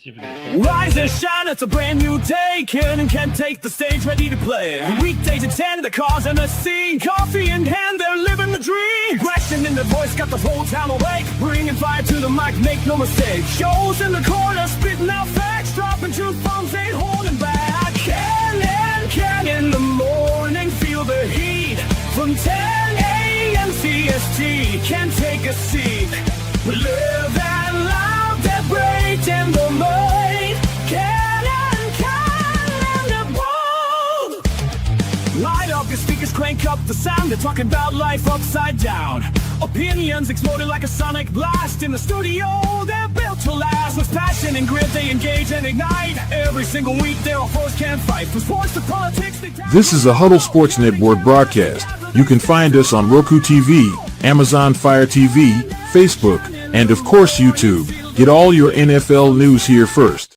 See if we can. Rise and shine, it's a brand new day. Ken take the stage, ready to play. Weekdays at 10, the cars in the scene. Coffee in hand, they're living the dream. Question in the voice, got the whole town awake. Bringing fire to the mic, make no mistake. Shows in the corner, spitting out facts. Dropping truth bombs, ain't holding back. Ken in the morning, feel the heat. From 10 a.m. CST, can take a seat. We live and love that great in the mind. Can and the bold. Light up your speakers, crank up the sound. They're talking about life upside down. Opinions exploding like a sonic blast. In the studio, they're built to last. With passion and grit, they engage and ignite. Every single week, their foes can't fight. From sports to politics, This is a Huddle Sports Network broadcast. You can find us on Roku TV, Amazon Fire TV, Facebook, and of course YouTube. Get all your NFL news here first.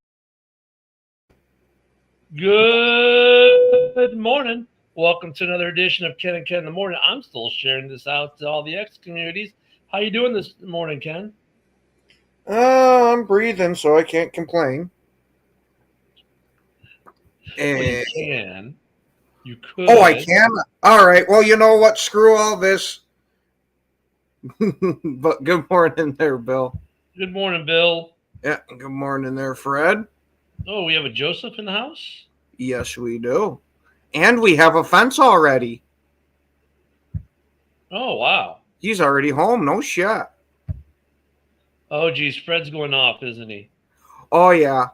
Good morning. Welcome to another edition of Ken and Ken in the Morning. I'm still sharing this out to all the X communities. How you doing this morning, Ken? I'm breathing, so I can't complain. Well, you can. You could. Oh, I can? All right. Well, you know what? Screw all this. But good morning there, Bill. Good morning, Bill. Yeah, good morning there, Fred. Oh, we have a Joseph in the house? Yes, we do. And we have a fence already. Oh, wow. He's already home. No shit. Oh, geez. Fred's going off, isn't he? Oh, yeah.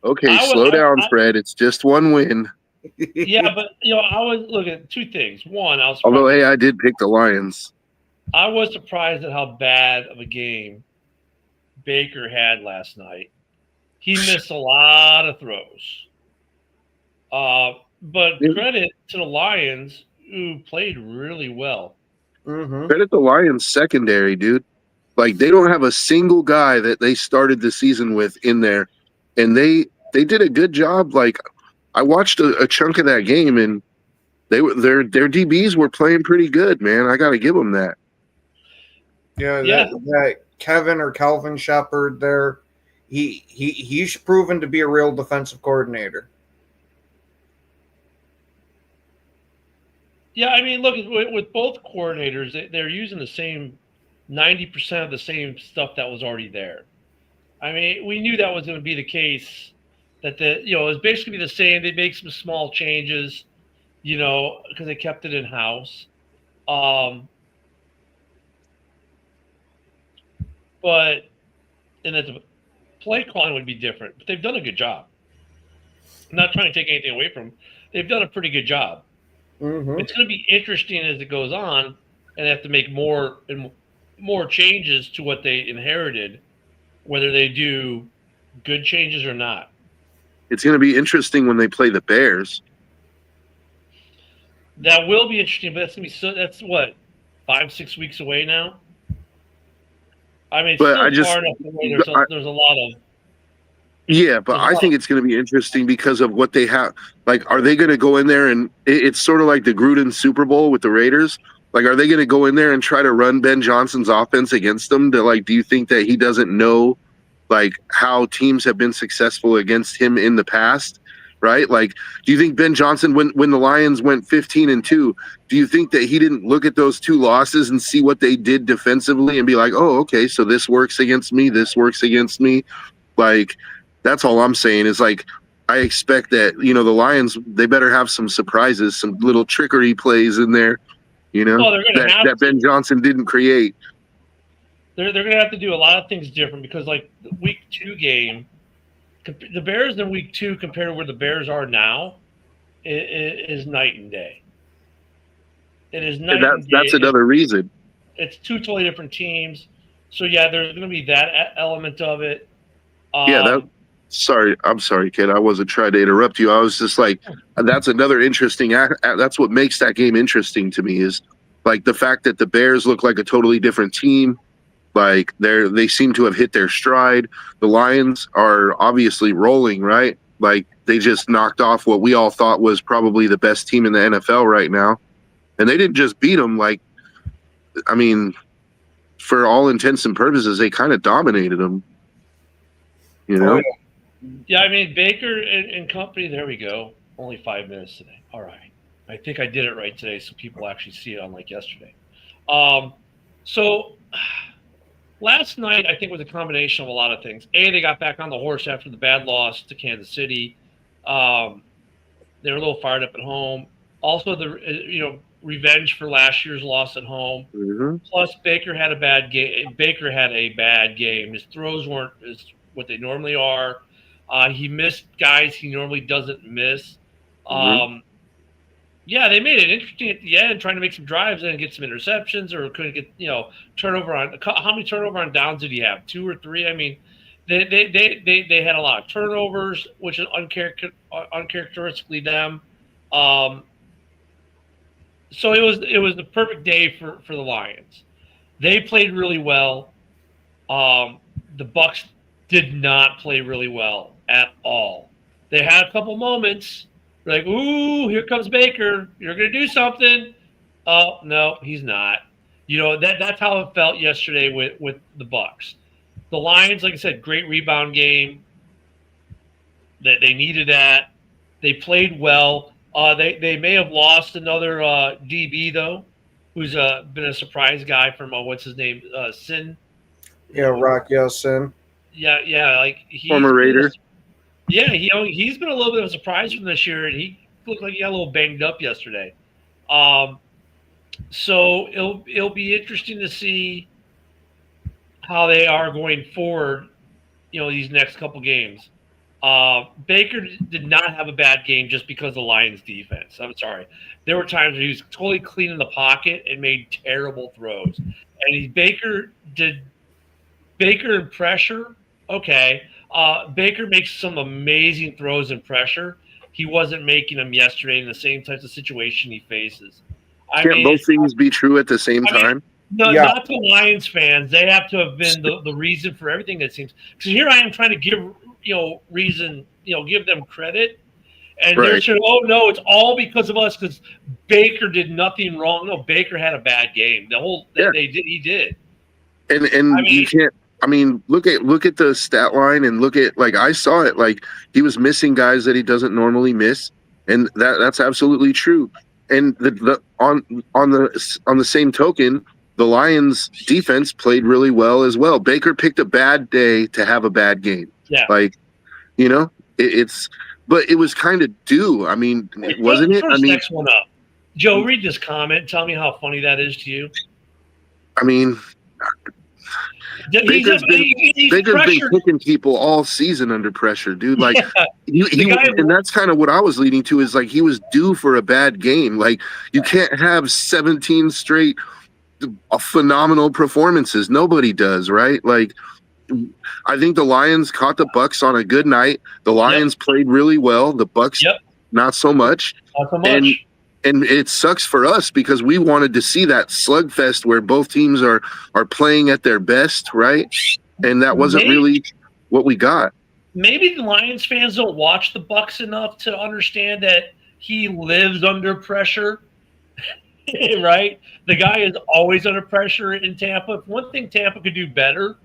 Okay, slow down, Fred. It's just one win. Yeah, but, I was looking at two things. One, Although, hey, I did pick the Lions. I was surprised at how bad of a game Baker had last night. He missed a lot of throws. But credit to the Lions, who played really well. Mm-hmm. Credit the Lions secondary, dude. Like, they don't have a single guy that they started the season with in there. And they did a good job. Like, I watched a chunk of that game, and their DBs were playing pretty good, man. I got to give them that. Yeah, that Kevin or Calvin Shepard there, he's proven to be a real defensive coordinator. Yeah, I mean, look, with both coordinators, they're using the same 90% of the same stuff that was already there. I mean, we knew that was going to be the case, that it was basically the same. They make some small changes, because they kept it in-house. But the play calling would be different. But they've done a good job. I'm not trying to take anything away from them. They've done a pretty good job. Mm-hmm. It's going to be interesting as it goes on, and they have to make more changes to what they inherited, whether they do good changes or not. It's going to be interesting when they play the Bears. That will be interesting, but that's what, 5-6 weeks away now? I mean, it's still far enough away. There's a lot of... Yeah, but I think it's going to be interesting because of what they have. Like, are they going to go in there and it's sort of like the Gruden Super Bowl with the Raiders? Like, are they going to go in there and try to run Ben Johnson's offense against them? Do you think that he doesn't know, like, how teams have been successful against him in the past, right? Like, do you think Ben Johnson, when the Lions went 15-2, do you think that he didn't look at those two losses and see what they did defensively and be like, oh, okay, so this works against me, this works against me? Like, that's all I'm saying is, like, I expect that, the Lions, they better have some surprises, some little trickery plays in there, that Ben Johnson didn't create. They're going to have to do a lot of things different because, like, the Week 2 game, the Bears in Week 2 compared to where the Bears are now is night and day. It is night and day. That's another reason. It's two totally different teams. So, yeah, there's going to be that element of it. I'm sorry, kid. I wasn't trying to interrupt you. I was just like, that's another interesting. That's what makes that game interesting to me is, like, the fact that the Bears look like a totally different team. Like, they seem to have hit their stride. The Lions are obviously rolling, right? Like, they just knocked off what we all thought was probably the best team in the NFL right now. And they didn't just beat them. Like, I mean, for all intents and purposes, they kind of dominated them. You know? Yeah, I mean, Baker and company, there we go. Only 5 minutes today. All right. I think I did it right today so people actually see it unlike yesterday. So last night, I think, was a combination of a lot of things. They got back on the horse after the bad loss to Kansas City. They were a little fired up at home. Also, the revenge for last year's loss at home. Mm-hmm. Plus, Baker had a bad game. His throws weren't what they normally are. He missed guys he normally doesn't miss. Yeah, they made it interesting at the end, trying to make some drives and get some interceptions, or couldn't get turnover on. How many turnover on downs did he have? 2 or 3? I mean, they had a lot of turnovers, which is uncharacteristically them. So it was the perfect day for the Lions. They played really well. The Bucs did not play really well at all. They had a couple moments. Like, ooh, here comes Baker. You're going to do something. Oh, no, he's not. That's how it felt yesterday with the Bucs. The Lions, like I said, great rebound game. That they needed that. They played well. They may have lost another DB, though, who's been a surprise guy from, what's his name, Sin? Yeah, Rock Sin. Yeah, like he's former Raider. Yeah, he's been a little bit of a surprise from this year, and he looked like he got a little banged up yesterday. So it'll be interesting to see how they are going forward. These next couple games. Baker did not have a bad game just because of the Lions' defense. I'm sorry. There were times where he was totally clean in the pocket and made terrible throws. And Baker in pressure. Okay. Baker makes some amazing throws in pressure. He wasn't making them yesterday in the same types of situation he faces. Can't both things be true at the same time? Not to Lions fans. They have to have been the reason for everything, it seems. Because here I am trying to give give them credit. And they're saying, oh, no, it's all because of us because Baker did nothing wrong. No, Baker had a bad game. He did. And you can't. I mean, look at the stat line and look at, like, I saw it, like he was missing guys that he doesn't normally miss, and that's absolutely true. And on the same token, the Lions defense played really well as well. Baker picked a bad day to have a bad game. Yeah, but it was kind of due. I mean, wasn't it? I mean, next one up. Joe, read this comment. Tell me how funny that is to you. I mean, Baker's been kicking people all season under pressure, dude. Like, and that's kind of what I was leading to, is like he was due for a bad game. Like, you can't have 17 straight phenomenal performances. Nobody does, right? Like, I think the Lions caught the Bucs on a good night. The Lions played really well. The Bucs, not so much. Not so much. And it sucks for us because we wanted to see that slugfest where both teams are playing at their best, right? And that wasn't really what we got. Maybe the Lions fans don't watch the Bucs enough to understand that he lives under pressure, right? The guy is always under pressure in Tampa. One thing Tampa could do better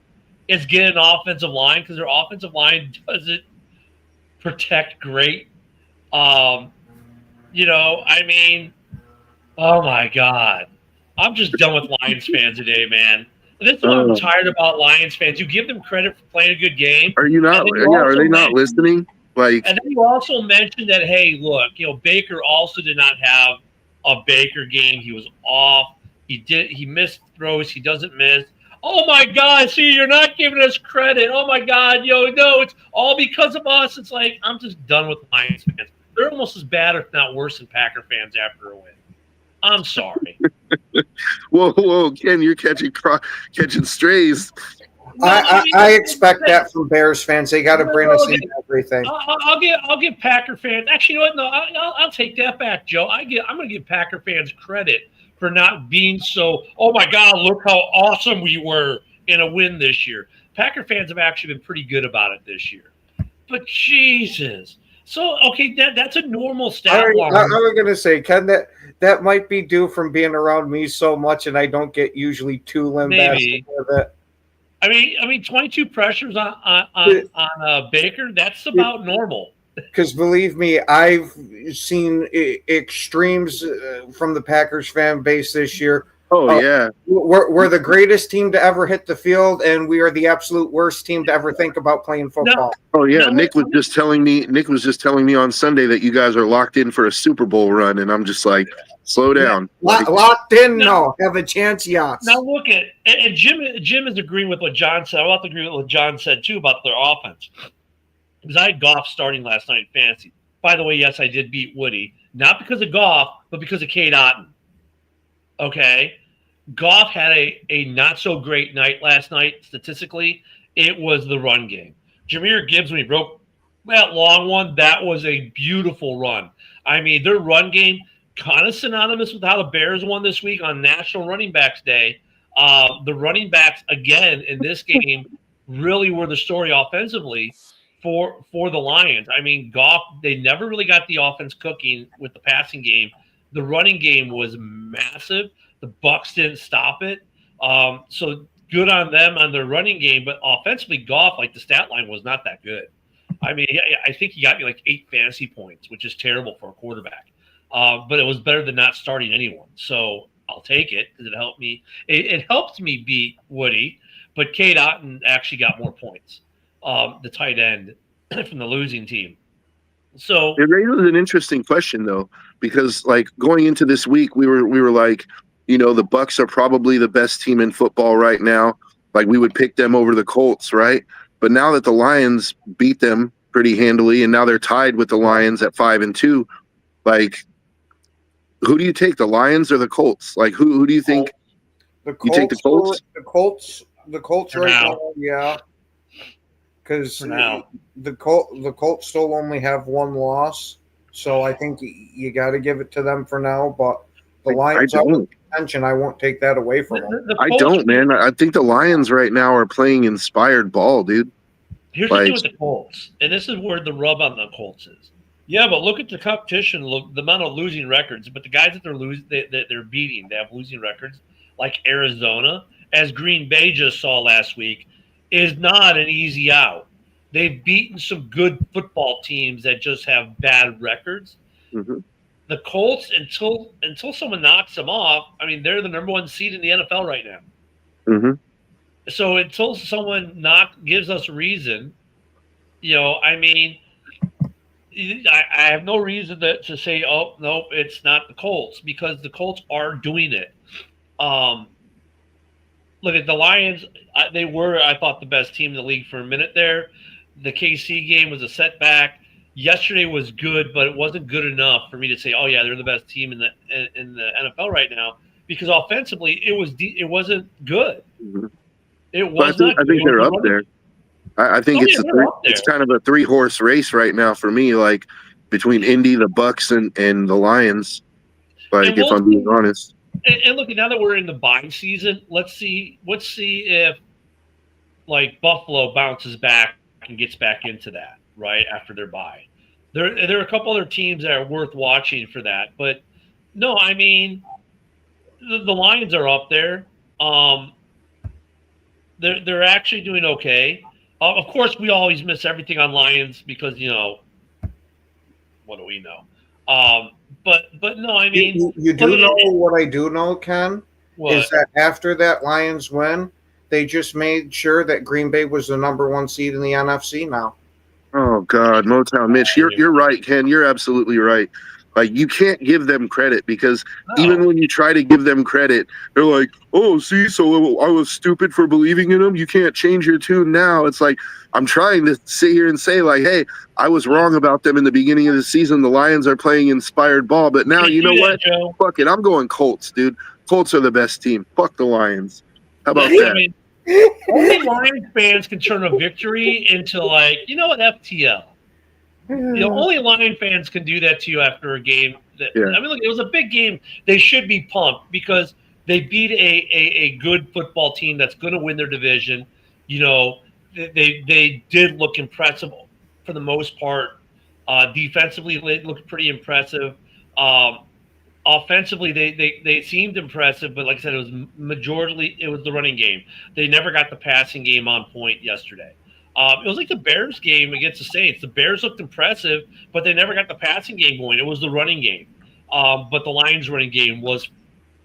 is get an offensive line, because their offensive line doesn't protect great. I mean, oh my God. I'm just done with Lions fans today, man. This is what I'm tired about Lions fans. You give them credit for playing a good game. Are you not? Are they not listening? Like, and then you also mentioned that, hey, look, Baker also did not have a Baker game. He was off. He missed throws. He doesn't miss. Oh my God! See, you're not giving us credit. Oh my God, no, it's all because of us. It's like, I'm just done with Lions fans. They're almost as bad, if not worse, than Packer fans after a win. I'm sorry. Whoa, Ken, you're catching strays. I expect that from Bears fans. They got to bring us in everything. I'll give Packer fans. Actually, you know what? No, I'll take that back, Joe. I'm going to give Packer fans credit for not being so. Oh my God! Look how awesome we were in a win this year. Packer fans have actually been pretty good about it this year. But Jesus. So, okay, that's a normal stat line. I was going to say, Ken, that might be due from being around me so much, and I don't get usually too lambasted with it. I mean, 22 pressures on Baker. That's about normal. Because believe me, I've seen extremes from the Packers fan base this year. Oh yeah, We're the greatest team to ever hit the field, and we are the absolute worst team to ever think about playing football. oh yeah. No, Nick was just telling me on Sunday that you guys are locked in for a Super Bowl run, and I'm just like, slow down. Like, Locked in, no. Have a chance, yes. now look at and Jim is agreeing with what John said. I have to agree with what John said too about their offense. Because I had Goff starting last night in fantasy. By the way, yes, I did beat Woody, not because of Goff, but because of Kate Otten. Okay, Goff had a not so great night last night statistically. It was the run game. Jahmyr Gibbs, when he broke that long one, that was a beautiful run. I mean, their run game kind of synonymous with how the Bears won this week on National Running Backs Day. The running backs again in this game really were the story offensively for the Lions. I mean, Goff, they never really got the offense cooking with the passing game. The running game was massive. The Bucs didn't stop it. So good on them on their running game, but offensively, Goff, like the stat line was not that good. I mean, I think he got me like 8 fantasy points, which is terrible for a quarterback. But it was better than not starting anyone. So I'll take it because it helped me. It helped me beat Woody, but Kate Otten actually got more points. The tight end from the losing team. So it raises an interesting question though, because like going into this week, we were like, you know, the Bucs are probably the best team in football right now. Like we would pick them over the Colts, right? But now that the Lions beat them pretty handily, and now they're tied with the Lions at 5-2, like who do you take, the Lions or the Colts? Like who do you think? The Colts, you take the Colts? The Colts For right now. now, yeah. Because For now. the Colts still only have one loss, so I think you got to give it to them for now. But the Lions are with contention. I won't take that away from them. I don't, man. I think the Lions right now are playing inspired ball, dude. Here's the thing with the Colts, and this is where the rub on the Colts is. Yeah, but look at the competition, look, the amount of losing records. But the guys that they're beating, they have losing records, like Arizona, as Green Bay just saw last week, is not an easy out. They've beaten some good football teams that just have bad records. Mm-hmm. The Colts, until someone knocks them off, I mean, they're the number 1 seed in the NFL right now. Mm-hmm. So until someone gives us reason, you know, I mean, I have no reason to say, oh, no, it's not the Colts, because the Colts are doing it. Look at the Lions. They were, I thought, the best team in the league for a minute there. The KC game was a setback. Yesterday was good, but it wasn't good enough for me to say, oh, yeah, they're the best team in the NFL right now, because offensively it wasn't good. Mm-hmm. It was not good. I think they're up there. I think it's kind of a 3-horse race right now for me, like between Indy, the Bucs, and the Lions. Like, if I'm being honest. And look, now that we're in the bye season, let's see if like Buffalo bounces back and gets back into that right after their bye. There are a couple other teams that are worth watching for that, but no, I mean the Lions are up there. They're actually doing okay. Of course, we always miss everything on Lions because, you know, what do we know? But no, I mean, you do know what I do know, Ken, is that after that Lions win, they just made sure that Green Bay was the number 1 seed in the NFC now. Oh God, Motown Mitch, you're right, Ken. You're absolutely right. Like, you can't give them credit, because even when you try to give them credit, they're like, oh, see, so I was stupid for believing in them. You can't change your tune now. It's like, I'm trying to sit here and say, like, hey, I was wrong about them in the beginning of the season. The Lions are playing inspired ball. But now, you know what? Joe. Fuck it. I'm going Colts, dude. Colts are the best team. Fuck the Lions. How about that? I mean, only Lions fans can turn a victory into, like, you know what, FTL. You know, only Lion fans can do that to you after a game. I mean, look, it was a big game. They should be pumped because they beat a good football team that's going to win their division. You know, they did look impressive for the most part. Defensively, they looked pretty impressive. offensively, they seemed impressive, but like I said, it was majorly it was the running game. They never got the passing game on point yesterday. It was like the Bears game against the Saints. The Bears looked impressive, but they never got the passing game going. It was the running game. But the Lions' running game was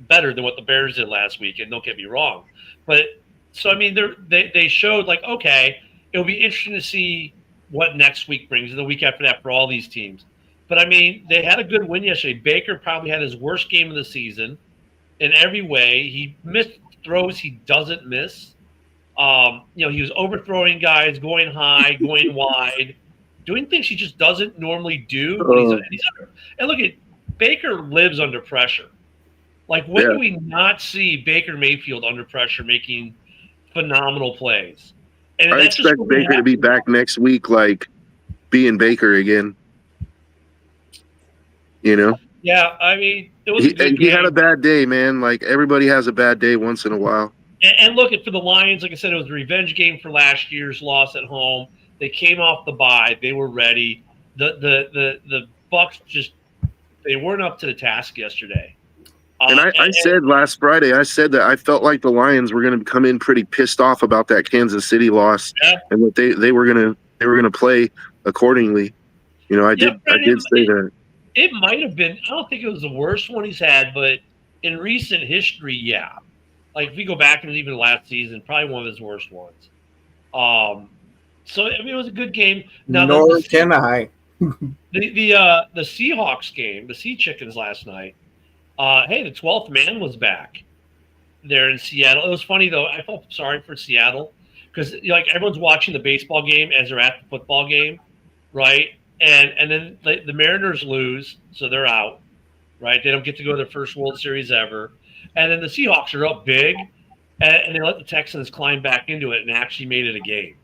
better than what the Bears did last week. And don't get me wrong, but so I mean, they showed like, okay, it'll be interesting to see what next week brings, and the week after that for all these teams. But I mean, they had a good win yesterday. Baker probably had his worst game of the season in every way. He missed throws he doesn't miss. He was overthrowing guys, going high, going wide, doing things he just doesn't normally do. And look at Baker lives under pressure. Like, when do we not see Baker Mayfield under pressure making phenomenal plays? And I expect Baker to be back next week, like being Baker again. Yeah, I mean, it was he had a bad day, man. Like, everybody has a bad day once in a while. And look, for the Lions, like I said, it was a revenge game for last year's loss at home. They came off the bye. They were ready. The Bucs they weren't up to the task yesterday. And I said last Friday, I said that I felt like the Lions were going to come in pretty pissed off about that Kansas City loss, and that they were going to play accordingly. I did say that. It might have been. I don't think it was the worst one he's had, but in recent history, yeah. Like, if we go back and even last season, probably one of his worst ones. So I mean, it was a good game. Now, Nor can I. The Seahawks game, the Sea Chickens last night. Hey, the 12th man was back there in Seattle. It was funny though. I felt sorry for Seattle because like everyone's watching the baseball game as they're at the football game, right? And then the Mariners lose, so they're out, right? They don't get to go to their first World Series ever. And then the Seahawks are up big, and they let the Texans climb back into it and actually made it a game.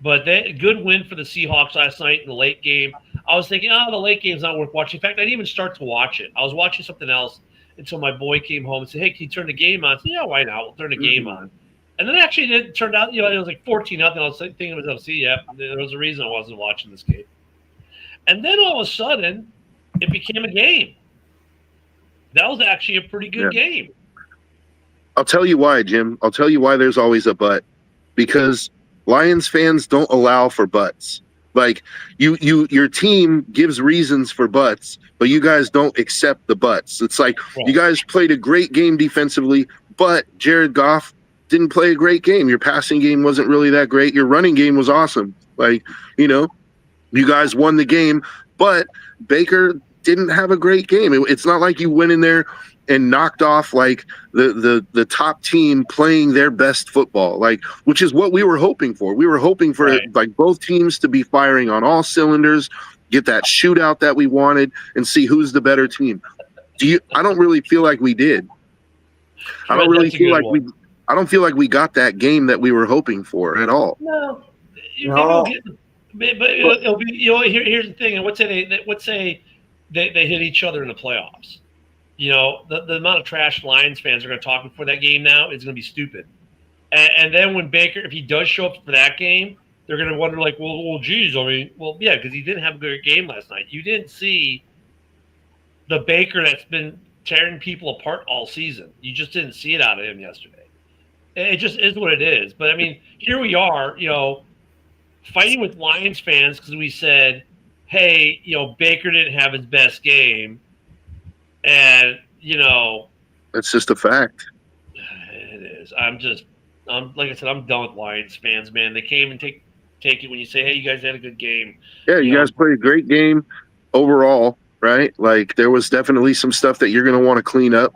But good win for the Seahawks last night in the late game. I was thinking, the late game's not worth watching. In fact, I didn't even start to watch it. I was watching something else until my boy came home and said, hey, can you turn the game on? I said, yeah, why not? We'll turn the game on. And then actually it turned out, it was like 14-0. I was thinking to myself, there was a reason I wasn't watching this game. And then all of a sudden, it became a game. That was actually a pretty good game. I'll tell you why, Jim. I'll tell you why there's always a but. Because Lions fans don't allow for buts. Like, your team gives reasons for buts, but you guys don't accept the buts. It's like, you guys played a great game defensively, but Jared Goff didn't play a great game. Your passing game wasn't really that great. Your running game was awesome. Like, you guys won the game, but Baker didn't have a great game. It's not like you went in there and knocked off like the top team playing their best football, like, which is what we were hoping for. We were hoping for like both teams to be firing on all cylinders, get that shootout that we wanted, and see who's the better team. I don't really feel like we did. I don't really feel like I don't feel like we got that game that we were hoping for at all. No. But it'll be, here's the thing. And let's say they hit each other in the playoffs. The amount of trash Lions fans are going to talk before that game now is going to be stupid. And then when Baker, if he does show up for that game, they're going to wonder like, well, geez, I mean, well, yeah, because he didn't have a good game last night. You didn't see the Baker that's been tearing people apart all season. You just didn't see it out of him yesterday. It just is what it is. But I mean, here we are, fighting with Lions fans because we said, hey, Baker didn't have his best game. And, that's just a fact. It is. I'm like I said, I'm done with Lions fans, man. They came and take it when you say, hey, you guys had a good game. Yeah, you guys played a great game overall, right? Like, there was definitely some stuff that you're going to want to clean up,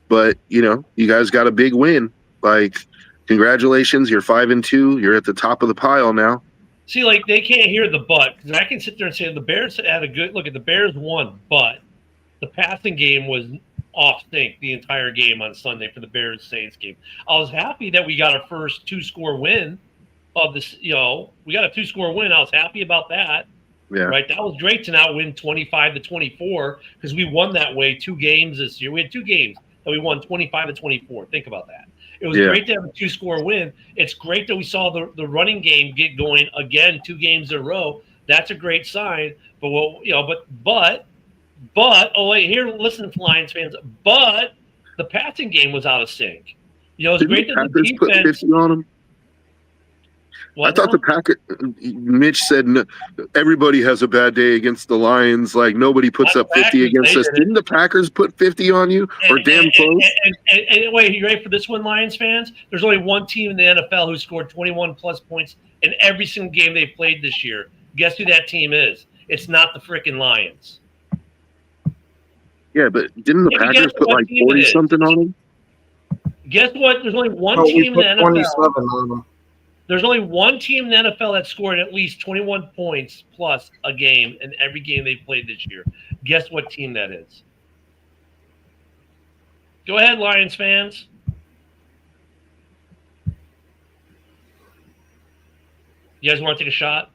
but, you guys got a big win. Like, congratulations, you're 5-2. You're at the top of the pile now. See, like, they can't hear the but, because I can sit there and say the Bears had a good look. At the Bears won, but the passing game was off sync the entire game on Sunday for the Bears Saints game. I was happy that we got our first 2-score win of this. We got a 2-score win. I was happy about that. Yeah. Right. That was great to now win 25-24 because we won that way 2 games this year. We had 2 games that we won 25-24. Think about that. It was great to have a 2-score win. It's great that we saw the running game get going again 2 games in a row. That's a great sign. But but But here, listen, Lions fans. But the passing game was out of sync. It's Didn't great the that the Packers put defense. 50 on them? I thought Now? the Packers. Mitch said everybody has a bad day against the Lions. Like nobody puts Not up the 50 Packers, against they us. did it. Didn't the Packers put 50 on you or damn close? And wait, you ready for this one, Lions fans? There's only one team in the NFL who scored 21 plus points in every single game they played this year. Guess who that team is? It's not the freaking Lions. Yeah, but didn't the Packers put like 40 something on them? Guess what? There's only one Oh, we team in put the 27 NFL. on them. There's only one team in the NFL that scored at least 21 points plus a game in every game they played this year. Guess what team that is? Go ahead, Lions fans. You guys want to take a shot?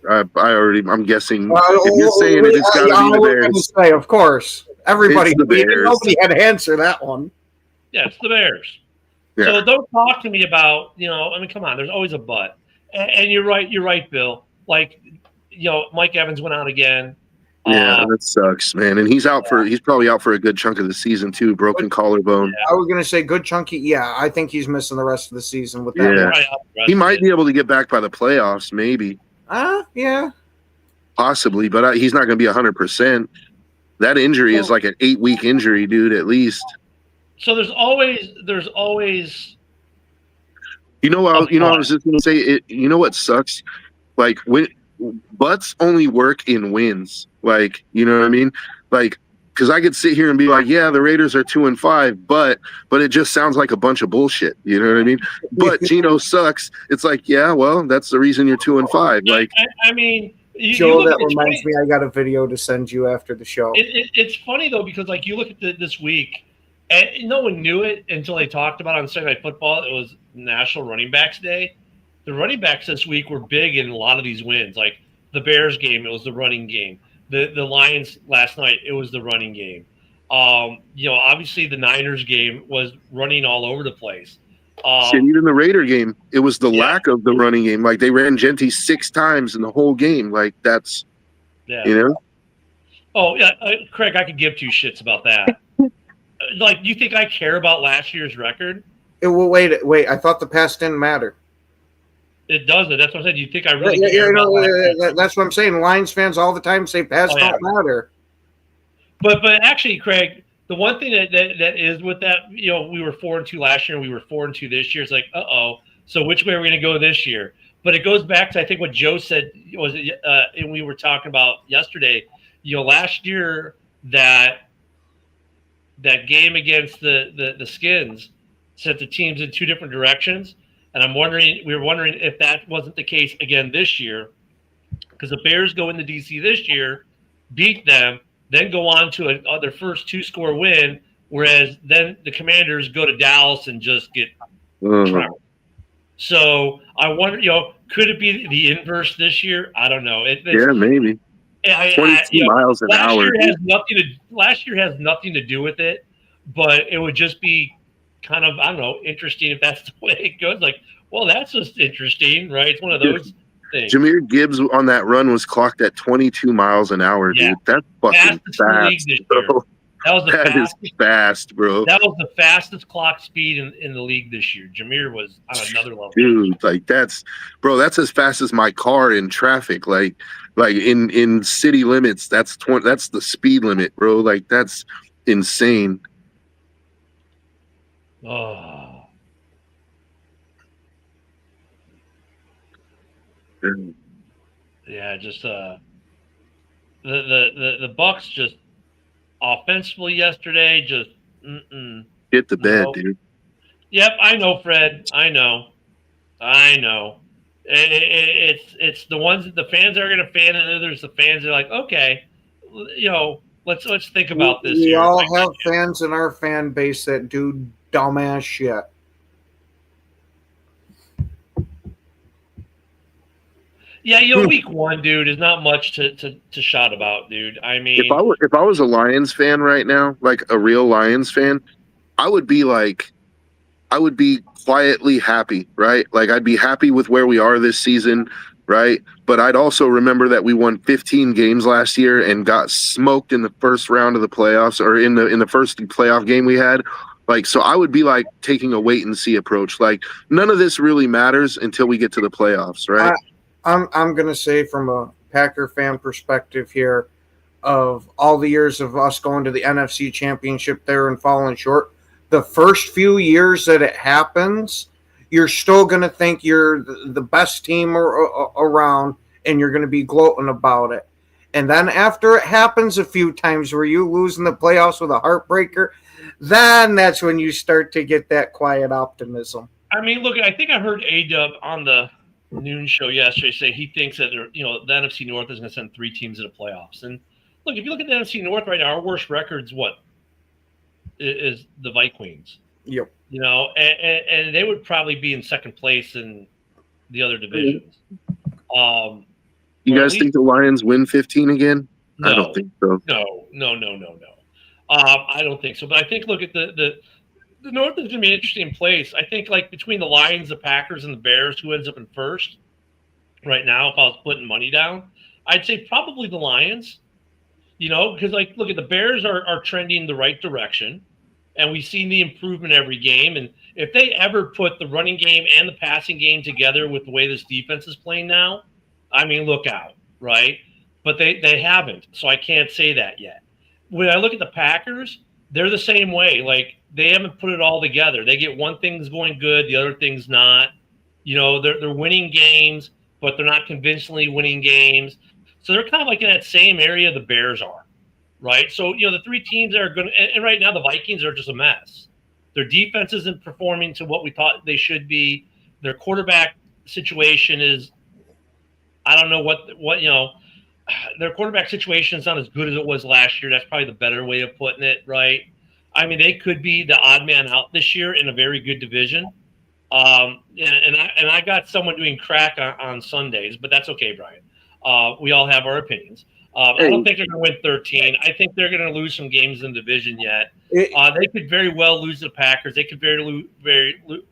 I'm guessing. If you're saying it, it's got to be the I was going to Bears. say, of course. Everybody, It's the Bears. nobody had to answer that one. Yeah, it's the Bears. Yeah. So don't talk to me about, come on, there's always a but. And you're right, Bill. Like, Mike Evans went out again. Yeah, that sucks, man. And he's probably out for a good chunk of the season too, broken collarbone. I was going to say good chunky. Yeah, I think he's missing the rest of the season with that. Yeah. He might be able to get back by the playoffs, maybe. Yeah. Possibly, but he's not going to be 100%. That injury is like an 8-week injury, dude, at least. So there's always I was just going to say it. You know what sucks? Like when butts only work in wins. Like, you know what I mean? Like, because I could sit here and be like, yeah, the Raiders are 2-5, but it just sounds like a bunch of bullshit. You know what I mean? But Geno sucks. It's like, yeah, well, that's the reason you're 2-5. Like, I mean, Joe, that reminds me, I got a video to send you after the show. It's funny though, because like you look at this week, and no one knew it until they talked about it on Sunday Night Football. It was National Running Backs Day. The running backs this week were big in a lot of these wins. Like the Bears game, it was the running game. The Lions last night, it was the running game. Obviously the Niners game was running all over the place. Even the Raider game, it was the lack of the running game. Like they ran Genty 6 times in the whole game. Like that's, Oh yeah, Craig, I could give two shits about that. Like, you think I care about last year's record? Wait. I thought the past didn't matter. It doesn't. That's what I said. You think I really care about that's what I'm saying. Lions fans all the time say past don't matter. But actually, Craig, the one thing that is with that, we were 4-2 last year, and we were 4-2 this year. It's like, so which way are we going to go this year? But it goes back to, I think, what Joe said and we were talking about yesterday. Last year that game against the Skins sent the teams in two different directions. And we were wondering if that wasn't the case again this year, because the Bears go into DC this year, beat them, then go on to their first 2-score win, whereas then the Commanders go to Dallas and just get trounced. So I wonder, could it be the inverse this year? I don't know. Maybe. 22 miles an hour. Last year has nothing to do with it, but it would just be kind of, I don't know, interesting if that's the way it goes. Like, well, that's just interesting, right? It's one of those things. Jahmyr Gibbs on that run was clocked at 22 miles an hour, dude. That's fucking fast, bro. That is fast, bro. That was the fastest clock speed in the league this year. Jahmyr was on another level. Dude, like that's as fast as my car in traffic. Like in city limits, that's the speed limit, bro. Like that's insane. Oh. Yeah, just the Bucs just offensively yesterday just hit the bed, dude. Yep, I know, Fred. I know. It's the ones that the fans are going to fan, and then there's the fans that are like, okay, let's think about this. We all have fans in our fan base that do dumbass shit. Yeah, week one, dude, is not much to shout about, dude. I mean, if I was a Lions fan right now, like a real Lions fan, I would be quietly happy, right? Like I'd be happy with where we are this season, right? But I'd also remember that we won 15 games last year and got smoked in the first round of the playoffs, or in the first playoff game we had. Like, so I would be like taking a wait and see approach. Like, none of this really matters until we get to the playoffs, right? I'm gonna say, from a Packer fan perspective here, of all the years of us going to the NFC Championship there and falling short, the first few years that it happens, you're still going to think you're the best team around, and you're going to be gloating about it. And then after it happens a few times where you lose in the playoffs with a heartbreaker, then that's when you start to get that quiet optimism. I mean, look, I think I heard A-Dub on the noon show yesterday say he thinks that the NFC North is going to send 3 teams to the playoffs. And look, if you look at the NFC North right now, our worst record's what? Is the Vikings. Yep. And they would probably be in second place in the other divisions. You guys think the Lions win 15 again? No, I don't think so. No. I don't think so. But I think, look at the North is going to be an interesting place. I think, like, between the Lions, the Packers, and the Bears, who ends up in first right now, if I was putting money down, I'd say probably the Lions. Because, like, look at the Bears are trending the right direction, and we've seen the improvement every game. And if they ever put the running game and the passing game together with the way this defense is playing now, I mean, look out, right? But they haven't, so I can't say that yet. When I look at the Packers, they're the same way. Like, they haven't put it all together. They get one thing's going good, the other thing's not. They're winning games, but they're not convincingly winning games. So they're kind of like in that same area the Bears are, right? So, the 3 teams that are going to – and right now the Vikings are just a mess. Their defense isn't performing to what we thought they should be. Their quarterback situation is – I don't know what their quarterback situation is not as good as it was last year. That's probably the better way of putting it, right? I mean, they could be the odd man out this year in a very good division. And I got someone doing crack on Sundays, but that's okay, Brian. We all have our opinions. I don't think they're going to win 13. I think they're going to lose some games in the division yet. They could very well lose to the Packers. They could very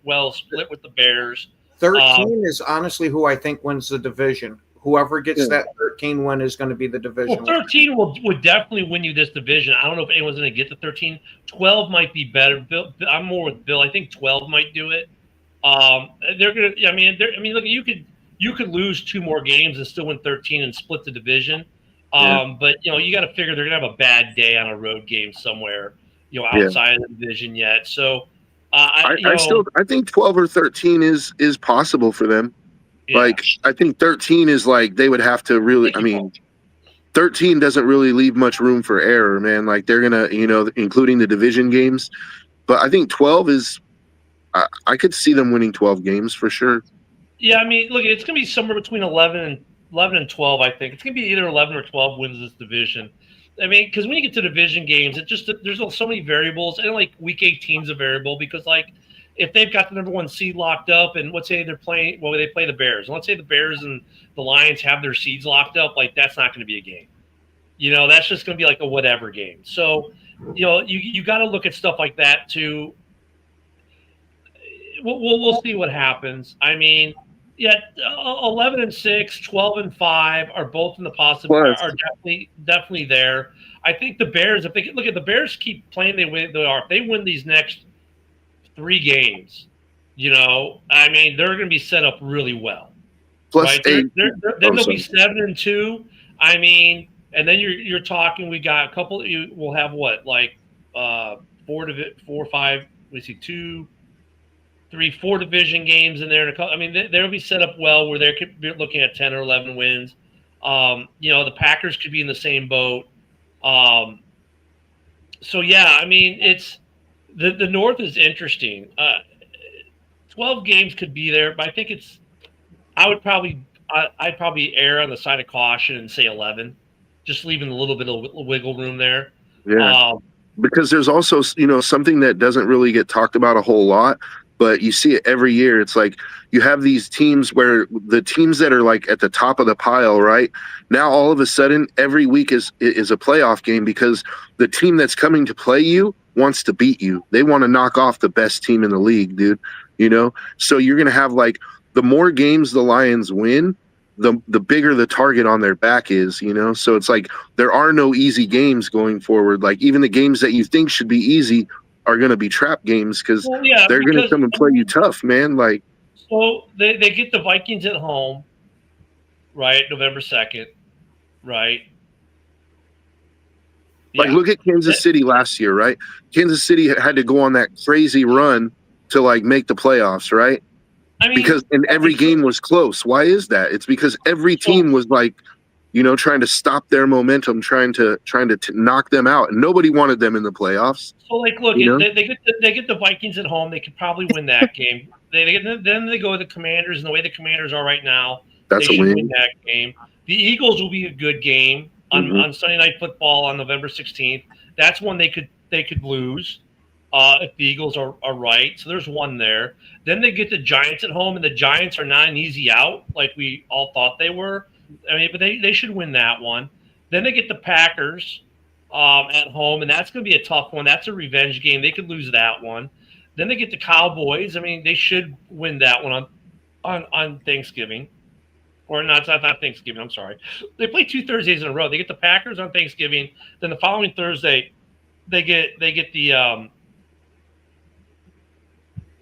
well split with the Bears. 13 is honestly who I think wins the division. Whoever gets that 13 win is going to be the division. Well, 13 would definitely win you this division. I don't know if anyone's going to get to 13. 12 might be better. Bill, I'm more with Bill. I think 12 might do it. They're going to. I mean, look, you could lose 2 more games and still win 13 and split the division. But you got to figure they're going to have a bad day on a road game somewhere, outside of the division yet. So I think 12 or 13 is possible for them. Yeah. Like, I think 13 is like they would have to really. I mean, 13 doesn't really leave much room for error, man. Like, they're gonna, including the division games. But I think 12 is. I could see them winning 12 games for sure. Yeah, I mean, look, it's gonna be somewhere between 11 and 12. I think it's gonna be either 11 or 12 wins this division. I mean, because when you get to division games, there's so many variables, and like week 18 is a variable because, like, if they've got the number 1 seed locked up, and let's say they play the Bears, and let's say the Bears and the Lions have their seeds locked up, like, that's not going to be a game. That's just going to be like a whatever game. So, you got to look at stuff like that too. We'll see what happens. I mean, 11-6, 12-5 are both in the possibility, are definitely there. I think the Bears, if they look at the Bears, keep playing if they win these next 3 games, I mean, they're going to be set up really well. Plus right? 8. Then they'll be 7-2. I mean, and then you're talking. We got a couple. We'll have what, like 4, 5. We see 2, 3, 4 division games in there. I mean, they'll be set up well where they're looking at 10 or 11 wins. The Packers could be in the same boat. So yeah, I mean, it's. The North is interesting. 12 games could be there, but I think I'd probably err on the side of caution and say 11, just leaving a little bit of wiggle room there. Yeah, because there's also something that doesn't really get talked about a whole lot, but you see it every year. It's like you have these teams where the teams that are like at the top of the pile, right? Now all of a sudden every week is a playoff game because the team that's coming to play you wants to beat you. They want to knock off the best team in the league, dude. So you're going to have, like, the more games the Lions win, the bigger the target on their back is, you know? So it's like there are no easy games going forward. Like even the games that you think should be easy are going to be trap games because Well, yeah, they're going to because come and play you tough, man. Like, so they get the Vikings at home, right? November 2nd, right? like Yeah. look at Kansas City last year, right? Kansas City had to go on that crazy run to like make the playoffs, right? I mean, Because and every okay, so- game was close. Why is that? It's because every team was like, you know, trying to stop their momentum, trying to knock them out, and nobody wanted them in the playoffs. So, like, look, You know? they get the Vikings at home. They could probably win that game. Then they go to the Commanders, and the way the Commanders are right now, That's they a should win. win that game. The Eagles will be a good game on, Mhm. on Sunday Night Football on November 16th. That's one they could lose if the Eagles are right. So there's one there. Then they get the Giants at home, and the Giants are not an easy out like we all thought they were. I mean, but they should win that one. Then they get the Packers at home, and that's going to be a tough one. That's a revenge game. They could lose that one. Then they get the Cowboys. I mean, they should win that one on Thanksgiving, or not Thanksgiving. I'm sorry. They play 2 Thursdays in a row. They get the Packers on Thanksgiving. Then the following Thursday, they get the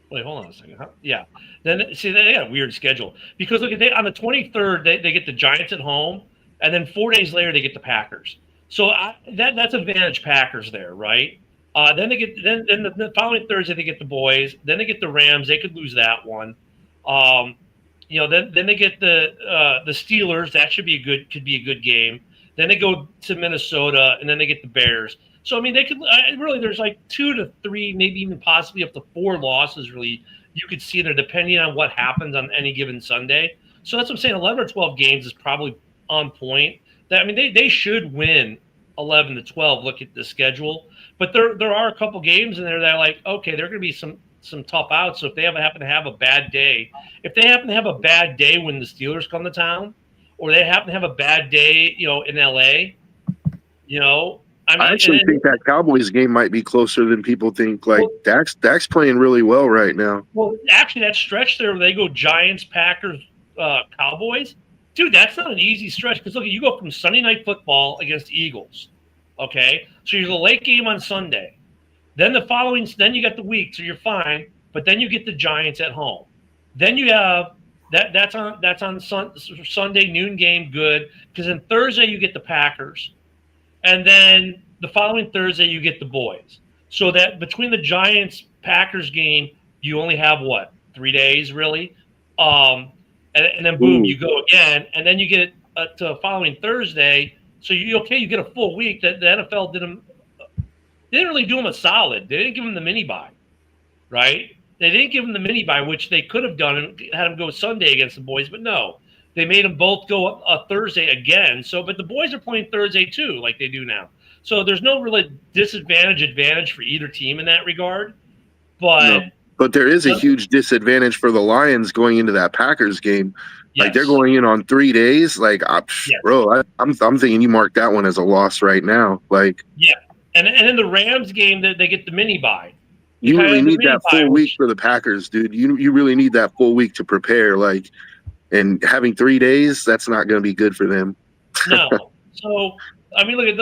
Wait, hold on a second. Huh? Yeah. Then see they got a weird schedule because look at on the 23rd they get the Giants at home, and then 4 days later they get the Packers. So that's advantage Packers there, right? Then they get then the following Thursday they get the boys. Then they get the Rams. They could lose that one. You know, then they get the Steelers. That could be a good game. Then they go to Minnesota, and then they get the Bears. So I mean, they could really. There's like 2 to 3, maybe even possibly up to 4 losses. Really, you could see there depending on what happens on any given Sunday. So that's what I'm saying. 11 or 12 games is probably on point. That I mean, they should win 11 to 12. Look at the schedule, but there are a couple games in there that are like, okay, there are going to be some tough outs. So if they happen to have a bad day, when the Steelers come to town, or they happen to have a bad day, you know, in LA, you know. I mean, I actually think that Cowboys game might be closer than people think. Like Dak's playing really well right now. Well, actually, that stretch there where they go Giants, Packers, Cowboys, dude, that's not an easy stretch because look, you go from Sunday Night Football against the Eagles, okay? So you're the late game on Sunday. Then then you got the week, so you're fine. But then you get the Giants at home. Then you have that's on Sunday noon game, good because then Thursday you get the Packers. And then the following Thursday, you get the boys. So that between the Giants-Packers game, you only have, 3 days, really? And then, boom, you go again. And then you get to the following Thursday. So, you get a full week. The NFL didn't really do them a solid. They didn't give them the mini-bye, right? They didn't give them the mini-bye, which they could have done and had them go Sunday against the boys. But no. They made them both go a Thursday again. So, but the boys are playing Thursday too, like they do now. So there's no really advantage for either team in that regard. But there is a huge disadvantage for the Lions going into that Packers game. Yes. Like they're going in on 3 days. Like, bro, I'm thinking you mark that one as a loss right now. Like, yeah, and in the Rams game, they get the mini bye. You really need that full week for the Packers, dude. You really need that full week to prepare. Like. And having 3 days, that's not going to be good for them. No. So, I mean, look at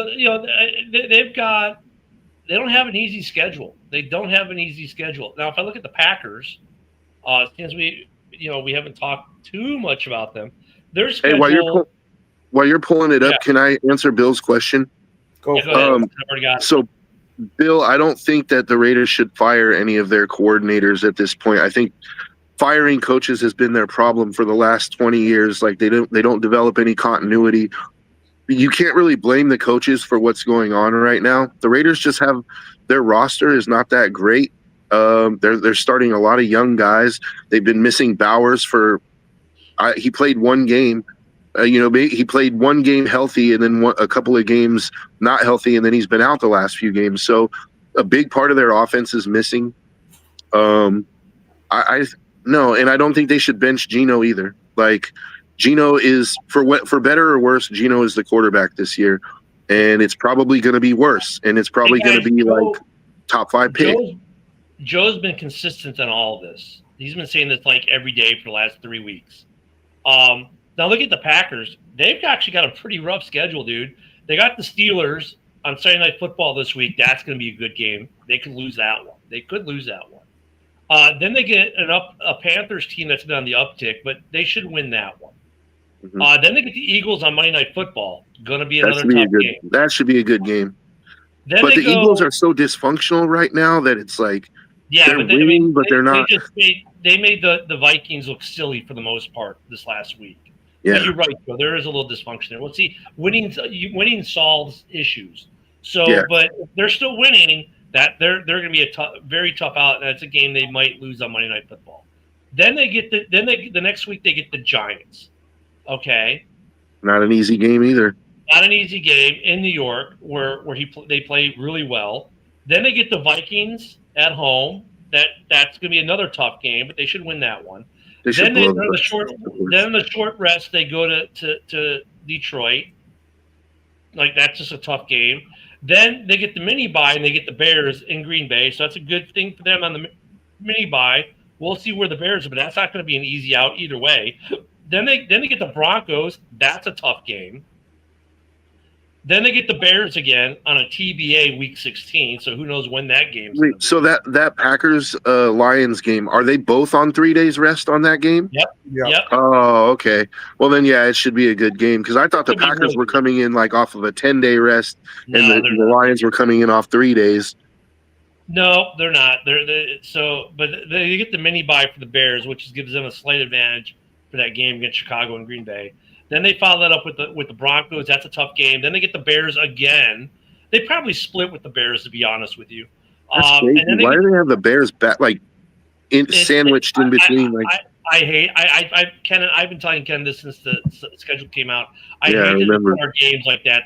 they don't have an easy schedule. They don't have an easy schedule. Now, if I look at the Packers, since we haven't talked too much about them, their schedule. Hey, while you're pulling it up, can I answer Bill's question? Go ahead. I've already got it. So, Bill, I don't think that the Raiders should fire any of their coordinators at this point. I think firing coaches has been their problem for the last 20 years. Like they don't develop any continuity. You can't really blame the coaches for what's going on right now. The Raiders just have their roster is not that great. They're starting a lot of young guys. They've been missing Bowers he played one game. He played one game healthy and then a couple of games not healthy, and then he's been out the last few games. So a big part of their offense is missing. No, and I don't think they should bench Geno either. Like, Geno is, for better or worse, Geno is the quarterback this year, and it's probably going to be worse, and it's probably going to be like top 5 pick. Joe's been consistent on all of this. He's been saying this like every day for the last 3 weeks. Now look at the Packers. They've actually got a pretty rough schedule, dude. They got the Steelers on Sunday Night Football this week. That's going to be a good game. They could lose that one. They could lose that one. Then they get a Panthers team that's been on the uptick, but they should win that one. Mhm. Then they get the Eagles on Monday Night Football. Going to be That another should be a tough good. game. That should be a good game. Then But they the go, Eagles are so dysfunctional right now that it's like yeah, they're but they, winning, but they're not. They made the Vikings look silly for the most part this last week. Yeah, But you're right, Joe. There is a little dysfunction there. Well, see, winning solves issues. So, Yeah. but if they're still winning, that they're going to be a very tough out. And that's a game they might lose on Monday Night Football. Then they get the next week they get the Giants. Okay, not an easy game either. not an easy game in New York where they play really well. Then they get the Vikings at home. That's going to be another tough game, but they should win that one. They should Then blow in them. the short rest they go to Detroit. Like that's just a tough game. Then they get the mini bye and they get the Bears in Green Bay, so that's a good thing for them on the mini bye. We'll see where the Bears are, but that's not going to be an easy out either way. Then they get the Broncos. That's a tough game. Then they get the Bears again on a TBA Week 16. So who knows when that game's going to Wait, be. so that Packers Lions game, are they both on 3 days rest on that game? Yep. Oh, okay. Well then, yeah, it should be a good game because I thought the Should be Packers really were good. coming in like off of a 10-day rest, No, and they're the not. Lions were coming in off 3 days. No, they're not. But they get the mini bye for the Bears, which gives them a slight advantage for that game against Chicago and Green Bay. Then they follow that up with the Broncos. That's a tough game. Then they get the Bears again. They probably split with the Bears, to be honest with you. That's crazy. And then Why do they have the Bears back sandwiched in between? Ken, I've been telling Ken this since the schedule came out. I Yeah, I hate to remember. record games like that.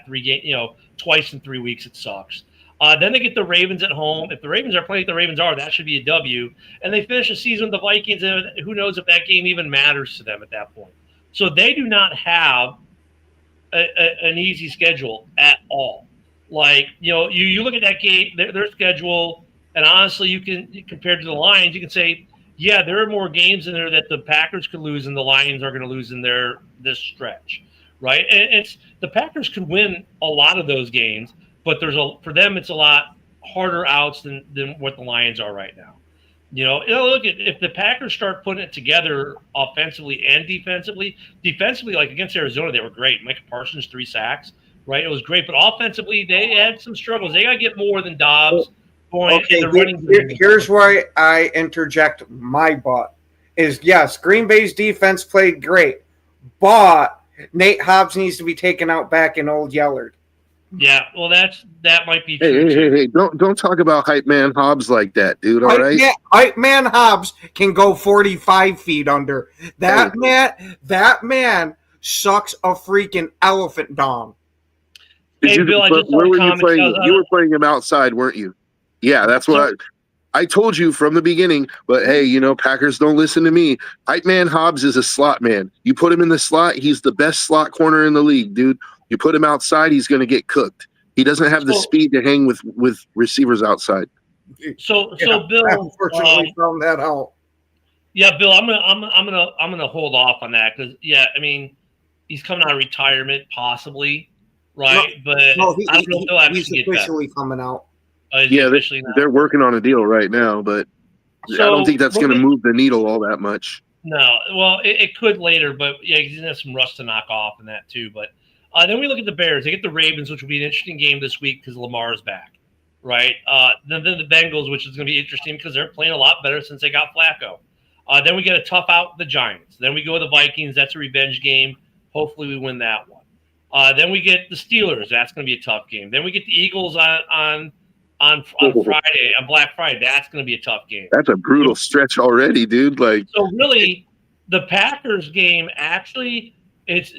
Twice in 3 weeks. It sucks. Then they get the Ravens at home. If the Ravens are playing like the Ravens are, that should be a W. And they finish the season with the Vikings, and who knows if that game even matters to them at that point. So they do not have an easy schedule at all. Like, you look at that game, their schedule, and honestly, you can, compared to the Lions, you can say, yeah, there are more games in there that the Packers could lose and the Lions are going to lose in this stretch, right? And the Packers could win a lot of those games, but for them, it's a lot harder outs than what the Lions are right now. Look at if the Packers start putting it together offensively and defensively, like against Arizona, they were great. Micah Parsons, 3 sacks, right? It was great, but offensively, they had some struggles. They got to get more than Dobbs going in the running game. Here's why I interject my butt is yes, Green Bay's defense played great, but Nate Hobbs needs to be taken out back in Old Yeller. Yeah, well, that might be true. Hey! Don't talk about hype man Hobbs like that, dude. All right. Hype man Hobbs can go 45 feet under. That man sucks a freaking elephant dong. Hey, Bill, I just saw where a were you comment. playing? You were playing him outside, weren't you? Yeah, that's what I told you from the beginning. But hey, Packers don't listen to me. Hype man Hobbs is a slot man. You put him in the slot, he's the best slot corner in the league, dude. You put him outside, he's going to get cooked. He doesn't have the speed to hang with receivers outside. So Bill, unfortunately found that out. Yeah, Bill, I'm gonna hold off on that because I mean, he's coming out of retirement possibly, right? But I don't know if he'll actually he's get officially coming out. Yeah, they're working on a deal right now, but I don't think that's going to move the needle all that much. No, well, it could later, but yeah, he's gonna have some rust to knock off in that too. But then we look at the Bears. They get the Ravens, which will be an interesting game this week because Lamar's back, right? Then the Bengals, which is going to be interesting because they're playing a lot better since they got Flacco. Then we get a tough out with the Giants. Then we go with the Vikings. That's a revenge game. Hopefully we win that one. Then we get the Steelers. That's going to be a tough game. Then we get the Eagles on Friday, on Black Friday. That's going to be a tough game. That's a brutal stretch already, dude. So really, the Packers game actually –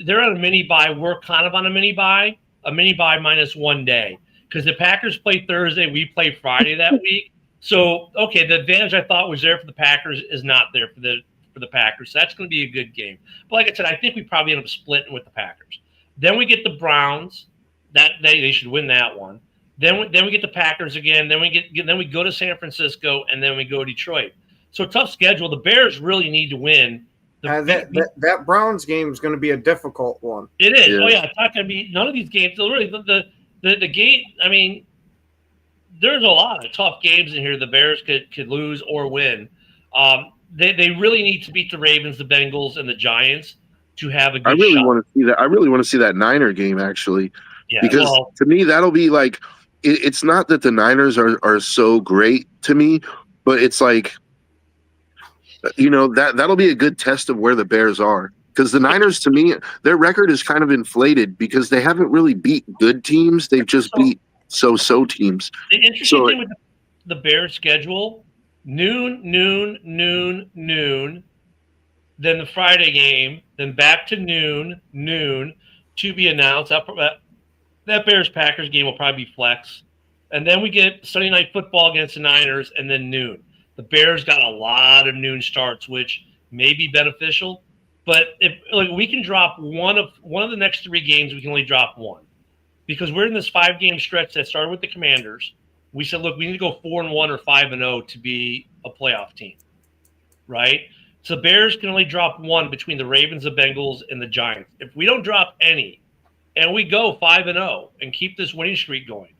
they're on a mini bye. We're kind of on a mini bye minus 1 day because the Packers play Thursday. We play Friday that week. So, okay, the advantage I thought was there for the Packers is not there for the Packers. So that's going to be a good game. But like I said, I think we probably end up splitting with the Packers. Then we get the Browns. They should win that one. Then we get the Packers again. Then we go to San Francisco, and then we go to Detroit. So tough schedule. The Bears really need to win That Browns game is going to be a difficult one. It is. Yeah. Oh yeah, it's not going to be none of these games. Really, the game. I mean, there's a lot of tough games in here. The Bears could lose or win. They really need to beat the Ravens, the Bengals, and the Giants to have a I good really shot. want to see that. I really want to see that Niner game actually, Yeah, because well, to me that'll be like. It's not that the Niners are so great to me, but it's like, that'll be a good test of where the Bears are. Because the Niners, to me, their record is kind of inflated because they haven't really beat good teams. They've just beat so teams. the interesting thing with the Bears schedule: noon, noon, noon, noon. Then the Friday game, then back to noon, noon, to be announced. That Bears-Packers game will probably be flex. And then we get Sunday Night Football against the Niners, and then noon. The Bears got a lot of noon starts, which may be beneficial. But if we can drop one of the next 3 games, we can only drop one. Because we're in this 5-game stretch that started with the Commanders. We said, look, we need to go 4-1 or 5-0 to be a playoff team. Right? So Bears can only drop one between the Ravens, the Bengals, and the Giants. If we don't drop any, and we go 5-0 and keep this winning streak going,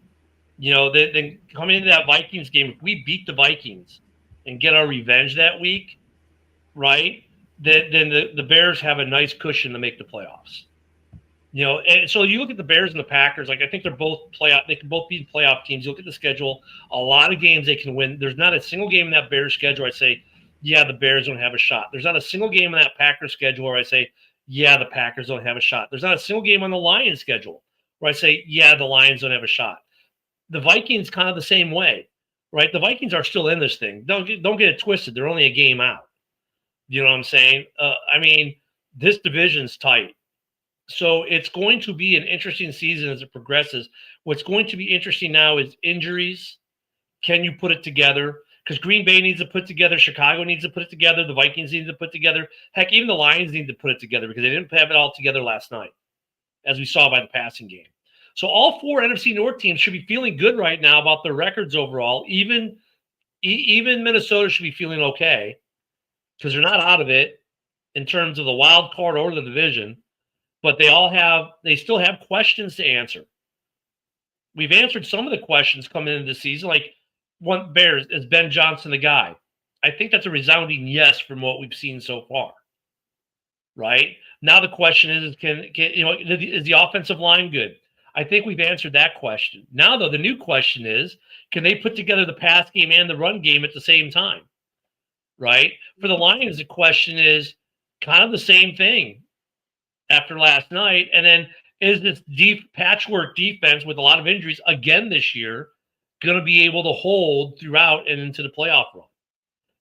then coming into that Vikings game, if we beat the Vikings and get our revenge that week, right, then the Bears have a nice cushion to make the playoffs. And so you look at the Bears and the Packers, I think they're both playoff. They can both be playoff teams. You look at the schedule, a lot of games they can win. There's not a single game in that Bears schedule I say, yeah, the Bears don't have a shot. There's not a single game in that Packers schedule where I say, yeah, the Packers don't have a shot. There's not a single game on the Lions schedule where I say, yeah, the Lions don't have a shot. The Vikings kind of the same way, right? The Vikings are still in this thing. Don't get it twisted. They're only a game out. You know what I'm saying? This division's tight. So it's going to be an interesting season as it progresses. What's going to be interesting now is injuries. Can you put it together? Because Green Bay needs to put together, Chicago needs to put it together, the Vikings need to put together. Heck, even the Lions need to put it together because they didn't have it all together last night, as we saw by the passing game. So all 4 NFC North teams should be feeling good right now about their records overall. Even Minnesota should be feeling okay because they're not out of it in terms of the wild card or the division, but they still have questions to answer. We've answered some of the questions coming into the season, like one Bears, is Ben Johnson the guy? I think that's a resounding yes from what we've seen so far. Right? Now the question is is the offensive line good? I think we've answered that question. Now, though, the new question is, can they put together the pass game and the run game at the same time? Right? For the Lions, the question is kind of the same thing after last night. And then is this deep patchwork defense with a lot of injuries again this year going to be able to hold throughout and into the playoff run?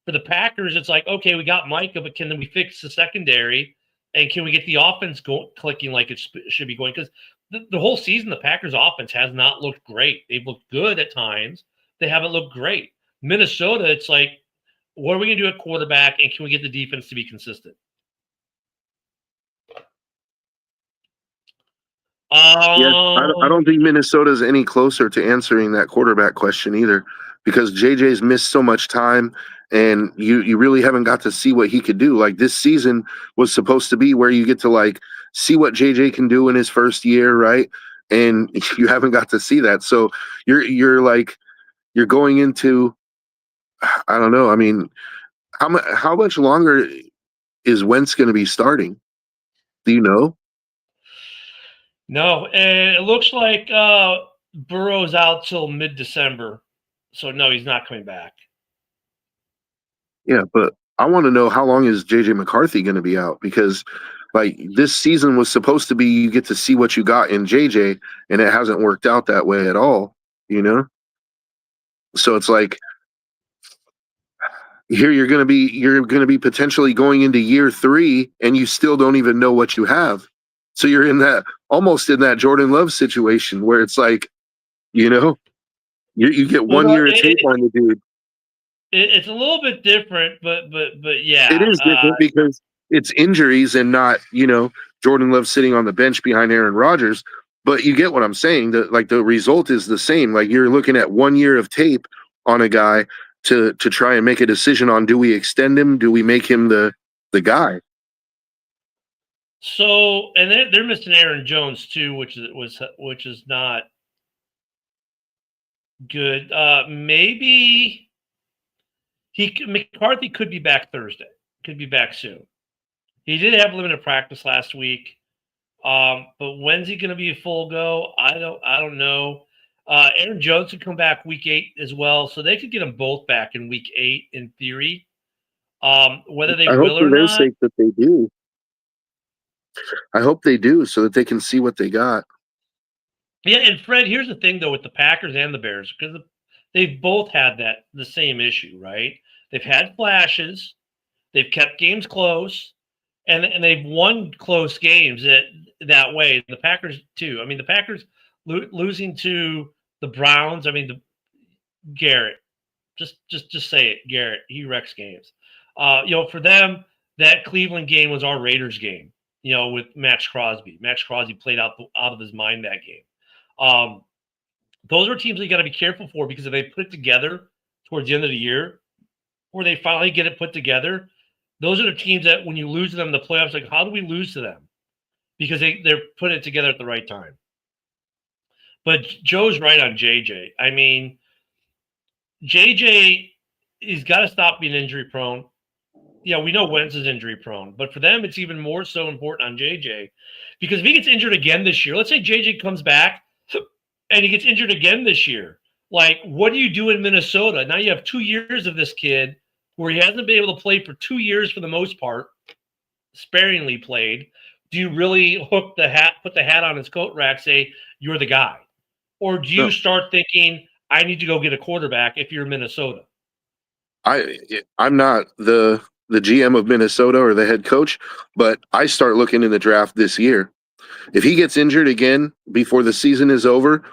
For the Packers, it's like, okay, we got Micah, but can we fix the secondary? And can we get the offense clicking like it should be going? Because the whole season, the Packers offense has not looked great. They've looked good at times. They haven't looked great. Minnesota, it's like, what are we going to do at quarterback, and can we get the defense to be consistent? I don't think Minnesota's any closer to answering that quarterback question either, because JJ's missed so much time, and you really haven't got to see what he could do. Like, this season was supposed to be where you get to see what JJ can do in his first year, right? And you haven't got to see that. So you're going into, I don't know. I mean, how much longer is Wentz going to be starting? Do you know? No, and it looks like Burrow's out till mid-December. So, no, he's not coming back. Yeah, but I want to know, how long is J.J. McCarthy going to be out? Because, this season was supposed to be you get to see what you got in J.J., and it hasn't worked out that way at all, So it's like, here you're going to be potentially going into year 3, and you still don't even know what you have. So you're almost in that Jordan Love situation where it's like, you get 1 year of tape on the dude. It's a little bit different, but yeah. It is different because it's injuries and not, Jordan Love sitting on the bench behind Aaron Rodgers. But you get what I'm saying. The result is the same. You're looking at 1 year of tape on a guy to try and make a decision on, do we extend him? Do we make him the guy? So, and they're missing Aaron Jones too, which is not good. Maybe McCarthy could be back Thursday. Could be back soon. He did have limited practice last week. But when's he going to be a full go? I don't know. Aaron Jones could come back week 8 as well, so they could get them both back in week 8 in theory. Whether they I hope will for or their not, sake that they do. I hope they do so that they can see what they got. yeah. And Fred, here's the thing though with the Packers and the Bears, because they've both had the same issue, right? They've had flashes, they've kept games close, and they've won close games that way. The Packers too. I mean, the Packers losing to the Browns. I mean, Garrett. Just say it, Garrett. He wrecks games. For them, that Cleveland game was our Raiders game. With Max Crosby. Max Crosby played out of his mind that game. Those are teams that you got to be careful for, because if they put it together towards the end of the year, or they finally get it put together, those are the teams that when you lose to them in the playoffs, like, how do we lose to them? Because they're putting it together at the right time. But Joe's right on JJ. I mean, JJ, he's got to stop being injury prone. Yeah, we know Wentz is injury prone, but for them, it's even more so important on JJ, because if he gets injured again this year, let's say JJ comes back and he gets injured again this year, like, what do you do in Minnesota? Now you have 2 years of this kid where he hasn't been able to play for 2 years for the most part, sparingly played. Do you really put the hat on his coat rack, say you're the guy, or do you start thinking I need to go get a quarterback if you're Minnesota? I'm not the GM of Minnesota or the head coach, but I start looking in the draft this year. If he gets injured again before the season is over,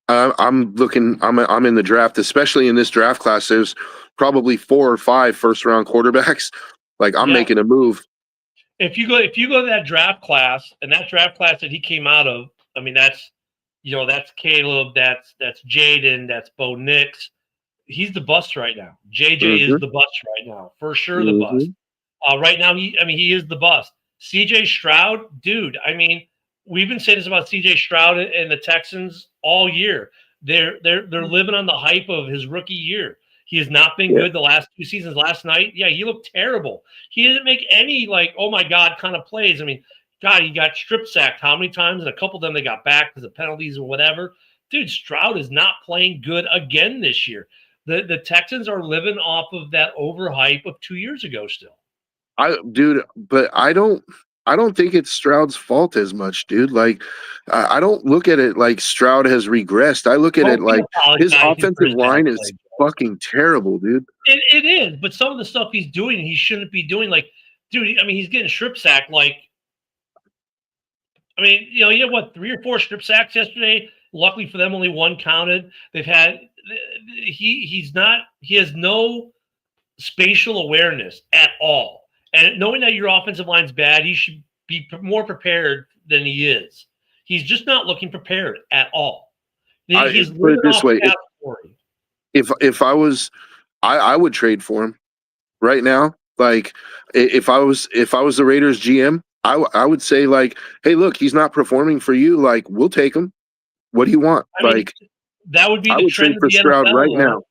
I'm looking. I'm in the draft, especially in this draft class. There's probably 4 or 5 first-round quarterbacks. Like, I'm making a move. If you go to that draft class, and that draft class that he came out of, I mean, that's Caleb, that's Jaden, that's Bo Nix. He's the bust right now. JJ is the bust right now, for sure. The bust. Right now, he is the bust. CJ Stroud, dude. I mean, we've been saying this about CJ Stroud and the Texans all year. They're living on the hype of his rookie year. He has not been good the last 2 seasons. Last night, he looked terrible. He didn't make any, like, oh my God kind of plays. I mean, God, he got strip sacked how many times? And a couple of them they got back because of penalties or whatever. Dude, Stroud is not playing good again this year. The Texans are living off of that overhype of 2 years ago still. But I don't think it's Stroud's fault as much, dude. Like, I don't look at it like Stroud has regressed. I look at it like his offensive line is fucking terrible, dude. It is, but some of the stuff he's doing, he shouldn't be doing. Like, dude, I mean, he's getting strip sacked. Like, I mean, he had what, 3 or 4 strip sacks yesterday. Luckily for them, only 1 counted. They've had he has no spatial awareness at all. And knowing that your offensive line's bad, he should be more prepared than he is. He's just not looking prepared at all. He's put it this way: if I was, I would trade for him right now. Like, if I was the Raiders GM, I would say, like, hey, look, he's not performing for you. Like, we'll take him. What do you want? I mean, that would be the trend for Stroud NFL, right now.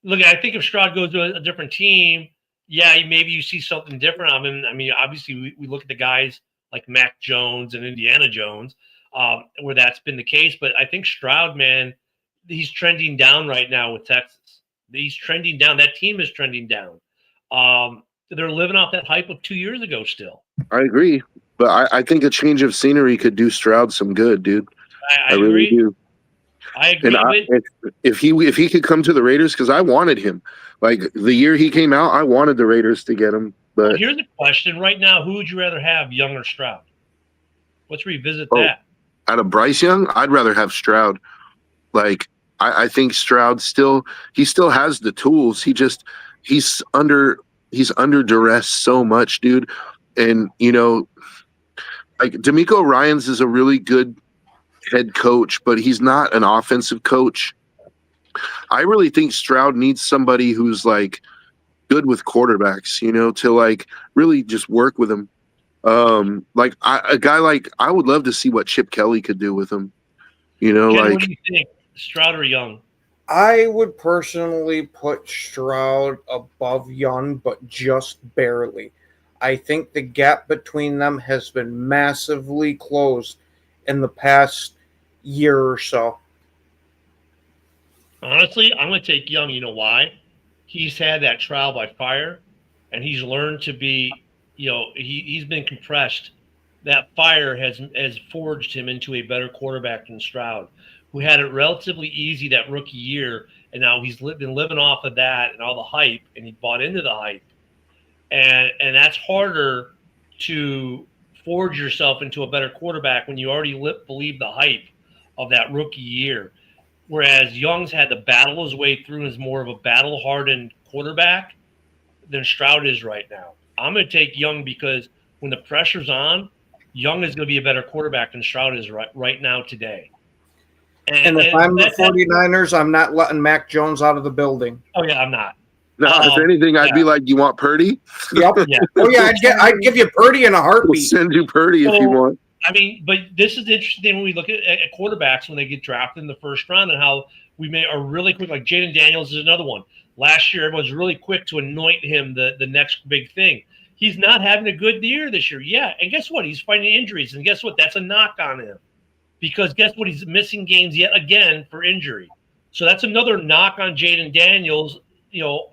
Look, I think if Stroud goes to a different team, maybe you see something different. I mean, obviously we look at the guys like Mac Jones and Indiana Jones, where that's been the case. But I think Stroud, man, he's trending down right now with Texas. He's trending down. That team is trending down. They're living off that hype of 2 years ago still. I agree. But I think a change of scenery could do Stroud some good, dude. I really do. I agree. And if he could come to the Raiders, because I wanted him. Like, the year he came out, I wanted the Raiders to get him. But here's the question right now: who would you rather have, Young or Stroud? Let's revisit that. Out of Bryce Young, I'd rather have Stroud. Like, I think Stroud still has the tools. He's under duress so much, dude. And like, DeMeco Ryans is a really good head coach, but he's not an offensive coach. I really think Stroud needs somebody who's, like, good with quarterbacks, to, like, really just work with him. Like a guy like I would love to see what Chip Kelly could do with him. You know, Ken, what like do you think? Stroud or Young? I would personally put Stroud above Young, but just barely. I think the gap between them has been massively closed in the past year or so. Honestly, I'm going to take Young. You know why? He's had that trial by fire, and he's learned to be. He's been compressed. That fire has forged him into a better quarterback than Stroud, who had it relatively easy that rookie year, and now he's been living off of that and all the hype, and he bought into the hype, and that's harder to forge yourself into a better quarterback when you already believe the hype of that rookie year. Whereas Young's had to battle his way through and is more of a battle hardened quarterback than Stroud is right now. I'm going to take Young because when the pressure's on, Young is going to be a better quarterback than Stroud is right now today. And if I'm the 49ers, I'm not letting Mac Jones out of the building. Oh, yeah, I'm not. No, if anything, I'd be like, "You want Purdy?" Yep. Yeah. Oh yeah, I'd give you Purdy in a We'll heartbeat. send you Purdy if you want. I mean, but this is interesting when we look at quarterbacks when they get drafted in the first round and how we are really quick. Like Jaden Daniels is another one. Last year, everyone's really quick to anoint him the next big thing. He's not having a good year this year. Yeah, and guess what? He's fighting injuries, and guess what? That's a knock on him because guess what? He's missing games yet again for injury. So that's another knock on Jaden Daniels.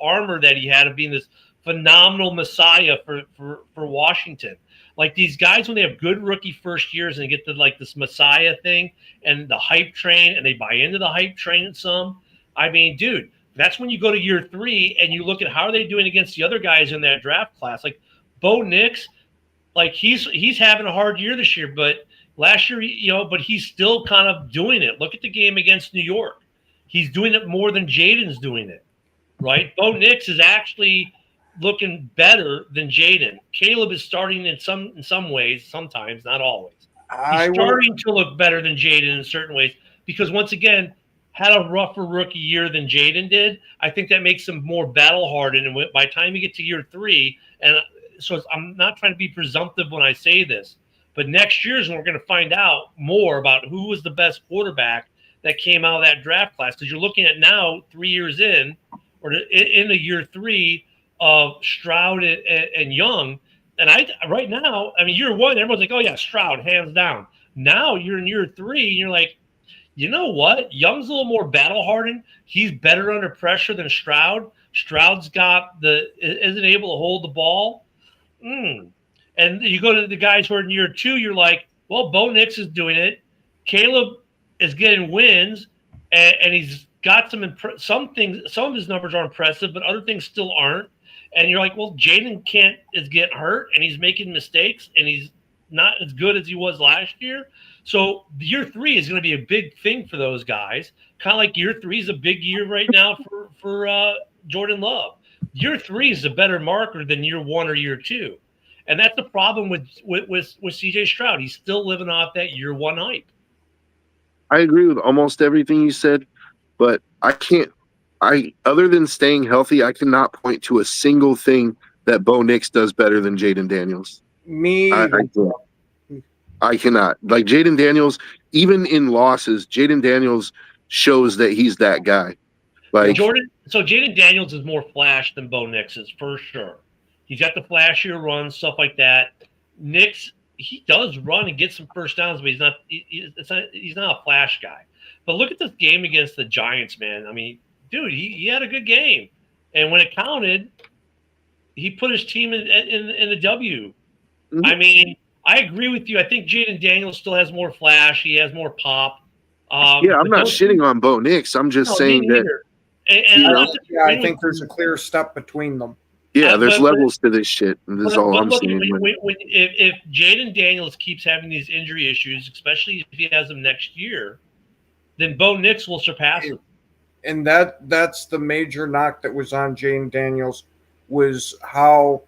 Armor that he had of being this phenomenal messiah for Washington. Like these guys, when they have good rookie first years and they get to like this messiah thing and the hype train and they buy into the hype train some, I mean, dude, that's when you go to year 3 and you look at how are they doing against the other guys in that draft class. Like Bo Nix, like he's having a hard year this year, but last year, but he's still kind of doing it. Look at the game against New York. He's doing it more than Jaden's doing it. Right? Bo Nix is actually looking better than Jaden. Caleb is starting in some ways, sometimes, not always. He's starting to look better than Jaden in certain ways because, once again, had a rougher rookie year than Jaden did. I think that makes him more battle-hardened. And by the time you get to year 3, and so I'm not trying to be presumptive when I say this, but next year is when we're going to find out more about who was the best quarterback that came out of that draft class. Because you're looking at now, 3 years in, or in the year 3 of Stroud and Young. And right now, I mean, year 1, everyone's like, oh, yeah, Stroud, hands down. Now you're in year 3, and you're like, you know what? Young's a little more battle-hardened. He's better under pressure than Stroud. Stroud's isn't able to hold the ball. And you go to the guys who are in year 2, you're like, well, Bo Nix is doing it. Caleb is getting wins, and he's got some things. Some of his numbers are impressive, but other things still aren't. And you're like, well, Jaden is getting hurt, and he's making mistakes, and he's not as good as he was last year. So year 3 is going to be a big thing for those guys. Kind of like year 3 is a big year right now for Jordan Love. Year 3 is a better marker than year 1 or year 2, and that's the problem with CJ Stroud. He's still living off that year 1 hype. I agree with almost everything you said. But other than staying healthy, I cannot point to a single thing that Bo Nix does better than Jaden Daniels. I cannot. Like Jaden Daniels, even in losses, Jaden Daniels shows that he's that guy. Like Jaden Daniels is more flash than Bo Nix is for sure. He's got the flashier runs, stuff like that. Nix, he does run and get some first downs, but he's not a flash guy. But look at this game against the Giants, man. I mean, dude, he had a good game. And when it counted, he put his team in the W. Mm-hmm. I mean, I agree with you. I think Jaden Daniels still has more flash. He has more pop. I'm not shitting on Bo Nix. I'm just saying that. I think there's a clear step between them. Yeah, there's levels to this shit. And this is all I'm saying. If Jaden Daniels keeps having these injury issues, especially if he has them next year, then Bo Nix will surpass him. And that's the major knock that was on Jaden Daniels was how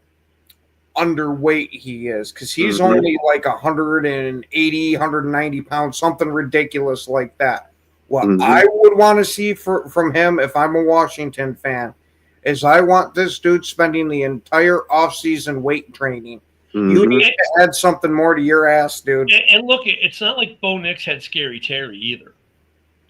underweight he is. Because he's only like 180, 190 pounds, something ridiculous like that. What I would want to see from him if I'm a Washington fan is I want this dude spending the entire offseason weight training You Mhm. need to add something more to your ass, dude. And look, it's not like Bo Nix had Scary Terry either.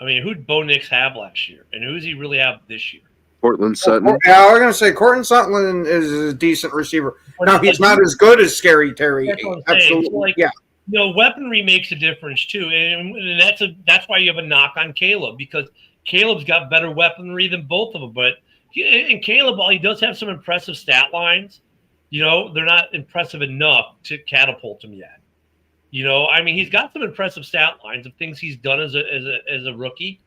I mean, who'd Bo Nix have last year, and who does he really have this year? Portland Sutton. Yeah, I was going to say Cortland Sutton is a decent receiver. No, he's not as good as Scary Terry. That's what I'm saying. Absolutely, So, like, yeah. Weaponry makes a difference too, and that's why you have a knock on Caleb, because Caleb's got better weaponry than both of them. But and Caleb, while he does have some impressive stat lines, they're not impressive enough to catapult him yet. I mean, he's got some impressive stat lines of things he's done as a rookie,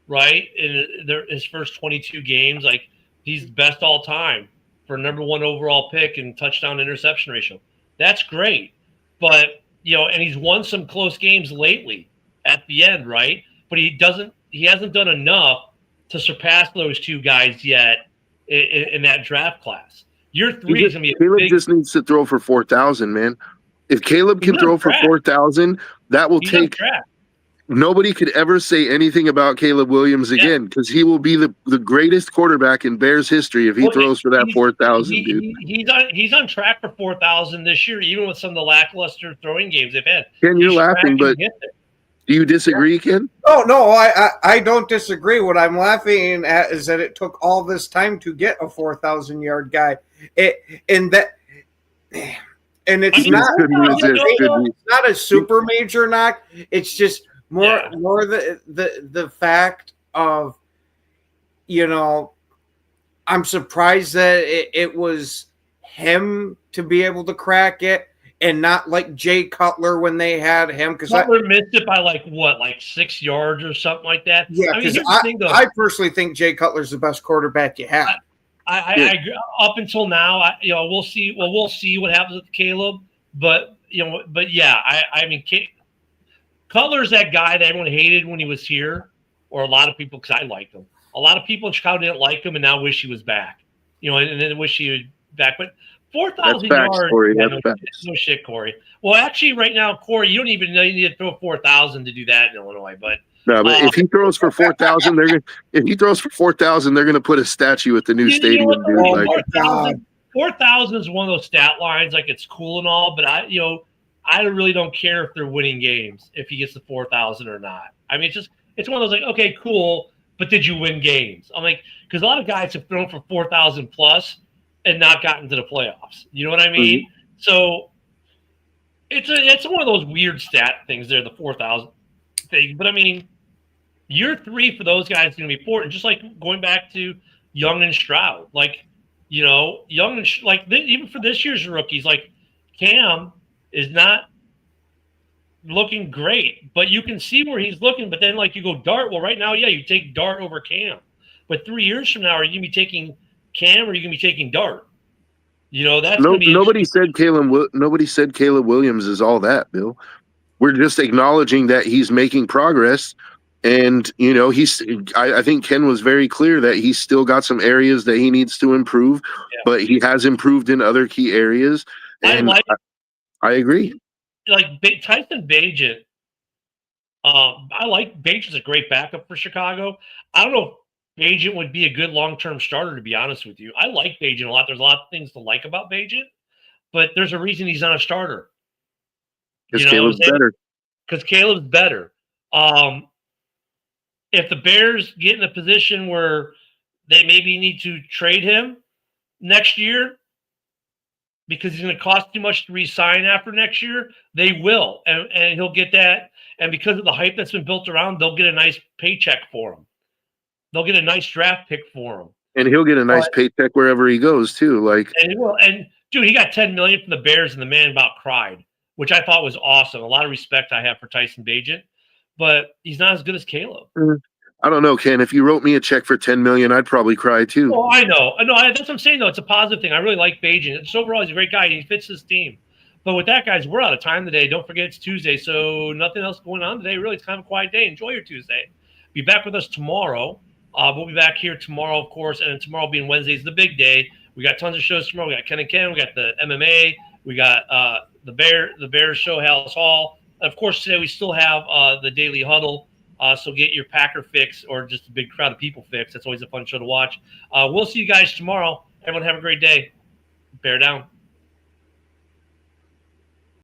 right? In his first 22 games, like he's best all time for -- 1 overall pick and touchdown interception ratio. That's great, but and he's won some close games lately at the end, right? But he hasn't done enough to surpass those two guys yet in that draft class. Year 3 is gonna be Caleb just needs to throw for 4,000, man. If Caleb can throw for 4,000, that will take. Nobody could ever say anything about Caleb Williams again, because he will be the greatest quarterback in Bears history if he throws for that 4,000, dude. He's on track for 4,000 this year, even with some of the lackluster throwing games they've had. Ken, you're laughing, but do you disagree, Ken? No, I don't disagree. What I'm laughing at is that it took all this time to get a 4,000-yard guy. And it's not a super major knock. It's just more the fact of, I'm surprised that it was him to be able to crack it and not like Jay Cutler when they had him. Because Cutler missed it by like 6 yards or something like that. Yeah, because I personally think Jay Cutler's the best quarterback you have. I agree. Up until now, we'll see. Well, we'll see what happens with Caleb. But yeah, I mean, Cutler's that guy that everyone hated when he was here, or a lot of people, because I liked him. A lot of people in Chicago didn't like him, and now wish he was back. And then wish he was back. But 4,000 yards, no shit, Corey. Well, actually, right now, Corey, you don't even need to throw 4,000 to do that in Illinois. But no, but if he throws for 4,000, they're gonna put a statue at the new stadium, dude. 4,000 is one of those stat lines, like it's cool and all, but I really don't care if they're winning games if he gets the 4,000 or not. I mean, it's one of those like, okay, cool, but did you win games? I'm like, because a lot of guys have thrown for 4,000 plus and not gotten to the playoffs. You know what I mean? Mm-hmm. So it's one of those weird stat things there, the 4,000 thing. But I mean, year 3 for those guys is going to be important. Just like going back to Young and Stroud, like. Young and even for this year's rookies, like Cam is not looking great, but you can see where he's looking. But then, like you go Dart. Well, right now, yeah, you take Dart over Cam. But 3 years from now, are you gonna be taking Cam or are you gonna be taking Dart? That's nobody said Caleb. Nobody said Caleb Williams is all that, Bill. We're just acknowledging that he's making progress. And, I think Ken was very clear that he's still got some areas that he needs to improve, but he has improved in other key areas. And I agree. Like Tyson Bagent, I like Bagent's a great backup for Chicago. I don't know if Bagent would be a good long-term starter, to be honest with you. I like Bagent a lot. There's a lot of things to like about Bagent, but there's a reason he's not a starter. Because Caleb's better. Because Caleb's better. If the Bears get in a position where they maybe need to trade him next year because he's going to cost too much to re-sign after next year, they will. And he'll get that. And because of the hype that's been built around, they'll get a nice paycheck for him. They'll get a nice draft pick for him. And he'll get a nice paycheck wherever he goes, too. And he will. And, dude, he got $10 million from the Bears, and the man about cried, which I thought was awesome. A lot of respect I have for Tyson Bagent. But he's not as good as Caleb. I don't know, Ken. If you wrote me a check for $10 million, I'd probably cry too. Oh, I know. That's what I'm saying, though. It's a positive thing. I really like Bagent. So overall, he's a great guy. He fits his team. But with that, guys, we're out of time today. Don't forget it's Tuesday, so nothing else going on today. Really, it's kind of a quiet day. Enjoy your Tuesday. Be back with us tomorrow. We'll be back here tomorrow, of course, and tomorrow being Wednesday is the big day. We got tons of shows tomorrow. We got Ken and Ken. We got the MMA. We got the Bears show, House Hall. Of course, today we still have the Daily Huddle. So get your Packer fix or just a big crowd of people fix. That's always a fun show to watch. We'll see you guys tomorrow. Everyone have a great day. Bear down.